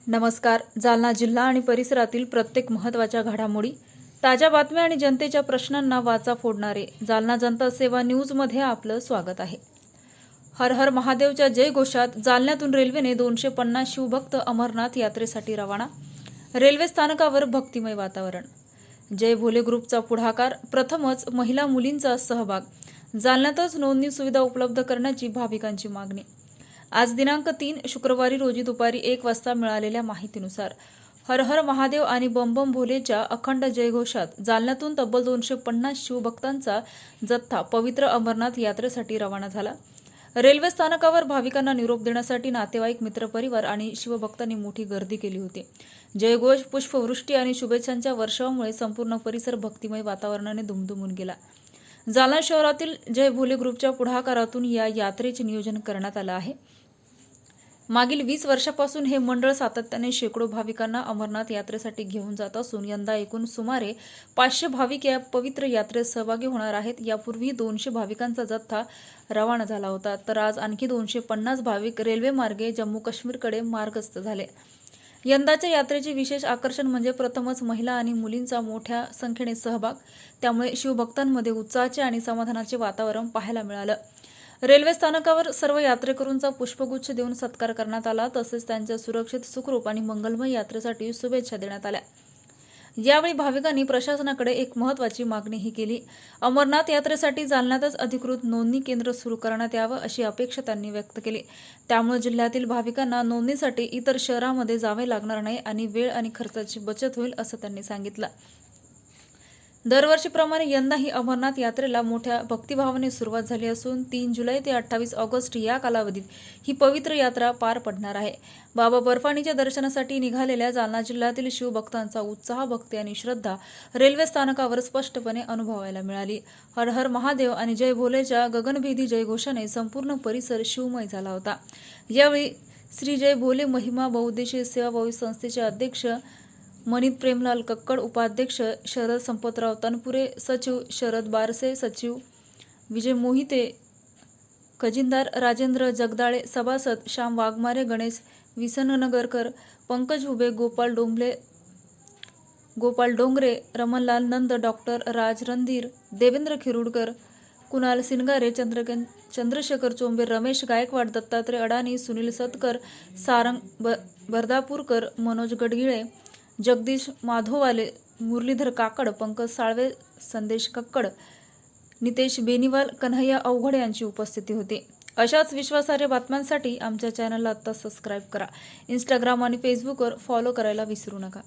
नमस्कार. जालना जिल्हा आणि परिसरातील प्रत्येक महत्त्वाच्या घडामोडी, ताज्या बातम्या आणि जनतेच्या प्रश्नांना वाचा फोडणारे जालना जनता सेवा न्यूजमध्ये आपलं स्वागत आहे. हर हर महादेवच्या जयघोषात जालन्यातून रेल्वेने 250 शिवभक्त अमरनाथ यात्रेसाठी रवाना. रेल्वे स्थानकावर भक्तिमय वातावरण. जय भोले ग्रुपचा पुढाकार. प्रथमच महिला मुलींचा सहभाग. जालन्यातच नोंदणी सुविधा उपलब्ध करण्याची भाविकांची मागणी. आज दिनांक 3 शुक्रवारी रोजी दुपारी 1 वाजता मिळालेल्या माहितीनुसार हर हर महादेव आणि बम बम भोलेच्या अखंड जयघोषात जालन्यातून तब्बल 250 शिवभक्तांचा जथ्था पवित्र अमरनाथ यात्रेसाठी रवाना झाला. रेल्वे स्थानकावर भाविकांना निरोप देण्यासाठी नातेवाईक, मित्रपरिवार आणि शिवभक्तांनी मोठी गर्दी केली होती. जयघोष, पुष्पवृष्टी आणि शुभेच्छांच्या वर्षावामुळे संपूर्ण परिसर भक्तिमय वातावरणाने दुमदुमून गेला. जालना शहरातील जय भोले ग्रुपच्या पुढाकारातून या यात्रेचे नियोजन करण्यात आलं आहे. मागील 20 वर्षापासून हे मंडळ सातत्याने शेकडो भाविकांना अमरनाथ यात्रेसाठी घेऊन जात असून यंदा एकूण सुमारे 500 भाविक या पवित्र यात्रेत सहभागी होणार आहेत. यापूर्वी 200 भाविकांचा जथ्था रवाना झाला होता, तर आज आणखी 250 भाविक रेल्वेमार्गे जम्मू काश्मीरकडे मार्गस्थ झाले. यंदाच्या यात्रेचे विशेष आकर्षण म्हणजे प्रथमच महिला आणि मुलींचा मोठ्या संख्येने सहभाग. त्यामुळे शिवभक्तांमध्ये उत्साहाचे आणि समाधानाचे वातावरण पाहायला मिळालं. रेल्वे स्थानकावर सर्व यात्रेकरूंचा पुष्पगुच्छ देऊन सत्कार करण्यात आला. तसेच त्यांच्या सुरक्षित, सुखरूप आणि मंगलमय यात्रेसाठी शुभेच्छा देण्यात आल्या. यावेळी भाविकांनी प्रशासनाकडे एक महत्त्वाची मागणीही केली. अमरनाथ यात्रेसाठी जालन्यातच अधिकृत नोंदणी केंद्र सुरू करण्यात यावं अशी अपेक्षा त्यांनी व्यक्त केली. त्यामुळे जिल्ह्यातील भाविकांना नोंदणीसाठी इतर शहरांमध्ये जावे लागणार नाही आणि वेळ आणि खर्चाची बचत होईल असं त्यांनी सांगितलं. दरवर्षीप्रमाणे यंदाही अमरनाथ यात्रेला मोठ्या भक्तिभावाने सुरुवात झाली असून 3 जुलै ते 28 ऑगस्ट या कालावधीत ही पवित्र यात्रा पार पडणार आहे. बाबा बर्फानीच्या दर्शनासाठी निघालेल्या जालना जिल्ह्यातील शिवभक्तांचा उत्साह, भक्ती आणि श्रद्धा रेल्वे स्थानकावर स्पष्टपणे अनुभवायला मिळाली. हर हर महादेव आणि जय भोलेच्या गगनभेदी जयघोषाने संपूर्ण परिसर शिवमय झाला होता. यावेळी श्री जय भोले महिमा बहुउद्देशीय सेवाभावी संस्थेचे अध्यक्ष मनीत प्रेमलाल कक्कड, उपाध्यक्ष शरद संपतराव तनपुरे, सचिव शरद बारसे, सचिव विजय मोहिते, खजिनदार राजेंद्र जगदाळे, सभासद श्याम वाघमारे, गणेश विसननगरकर, पंकज हुबे, गोपाल डोंगरे, रमणलाल नंद, डॉक्टर राज रणधीर, देवेंद्र खिरुडकर, कुणाल सिनगारे, चंद्रशेखर चोंबे, रमेश गायकवाड, दत्तात्रय अडाणी, सुनील सतकर, सारंग बर्दापूरकर, मनोज गडगिळे, जगदीश माधोवाले, मुरलीधर काकड, पंकज साळवे, संदेश कक्कड, नितेश बेनीवाल, कन्हैया अवघड यांची उपस्थिती होती. अशाच विश्वासार्ह बातम्यांसाठी आमच्या चॅनलला आत्ता सबस्क्राईब करा. इंस्टाग्राम आणि फेसबुकवर फॉलो करायला विसरू नका.